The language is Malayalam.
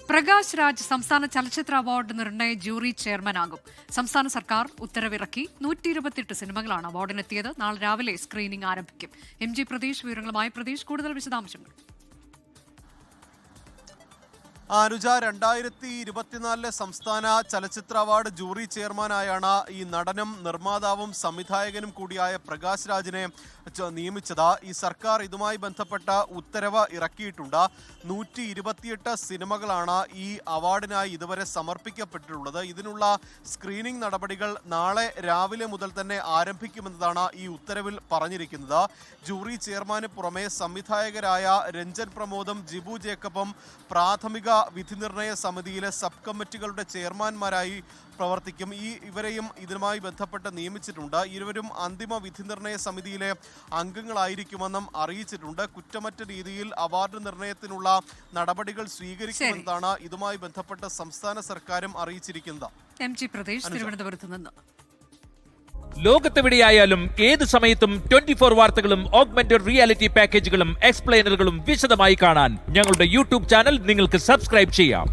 പ്രകാശ് രാജ് സംസ്ഥാന ചലച്ചിത്ര അവാർഡ് നിർണയ ജൂറി ചെയർമാനാകും. സംസ്ഥാന സർക്കാർ ഉത്തരവിറക്കി 128 സിനിമകളാണ് അവാർഡിനെത്തിയത്. നാളെ രാവിലെ സ്ക്രീനിംഗ് ആരംഭിക്കും. MG പ്രതീഷ് വിവരങ്ങളുമായി. പ്രതീഷ്, കൂടുതൽ വിശദാംശങ്ങൾ. അനുജ, 2024 സംസ്ഥാന ചലച്ചിത്ര അവാർഡ് ജൂറി ചെയർമാനായാണ് ഈ നടനും നിർമ്മാതാവും സംവിധായകനും കൂടിയായ പ്രകാശ് രാജിനെ നിയമിച്ചത്. ഈ സർക്കാർ ഇതുമായി ബന്ധപ്പെട്ട ഉത്തരവ് ഇറക്കിയിട്ടുണ്ട്. 128 സിനിമകളാണ് ഈ അവാർഡിനായി ഇതുവരെ സമർപ്പിക്കപ്പെട്ടിട്ടുള്ളത്. ഇതിനുള്ള സ്ക്രീനിംഗ് നടപടികൾ നാളെ രാവിലെ മുതൽ തന്നെ ആരംഭിക്കുമെന്നതാണ് ഈ ഉത്തരവിൽ പറഞ്ഞിരിക്കുന്നത്. ജൂറി ചെയർമാന് പുറമെ സംവിധായകരായ രഞ്ജൻ പ്രമോദും ജിബു ജേക്കബും പ്രാഥമിക വിധി നിർണയ സമിതിയിലെ സബ് കമ്മിറ്റികളുടെ ചെയർമാൻമാരായി പ്രവർത്തിക്കും. ഇവരെയും ഇതുമായി ബന്ധപ്പെട്ട് നിയമിച്ചിട്ടുണ്ട്. ഇരുവരും അന്തിമ വിധി നിർണയ സമിതിയിലെ അംഗങ്ങളായിരിക്കുമെന്നും അറിയിച്ചിട്ടുണ്ട്. കുറ്റമറ്റ രീതിയിൽ അവാർഡ് നിർണയത്തിനുള്ള നടപടികൾ സ്വീകരിക്കുമെന്നാണ് ഇതുമായി ബന്ധപ്പെട്ട് സംസ്ഥാന സർക്കാരും അറിയിച്ചിരിക്കുന്നത്. MG പ്രതീഷ്, തിരുവനന്തപുരത്ത് നിന്ന്. ലോകത്തെവിടെയായാലും ഏത് സമയത്തും 24 വാർത്തകളും ഓഗ്മെന്റഡ് റിയാലിറ്റി പാക്കേജുകളും എക്സ്പ്ലെയിനറുകളും വിശദമായി കാണാൻ ഞങ്ങളുടെ യൂട്യൂബ് ചാനൽ നിങ്ങൾക്ക് സബ്സ്ക്രൈബ് ചെയ്യാം.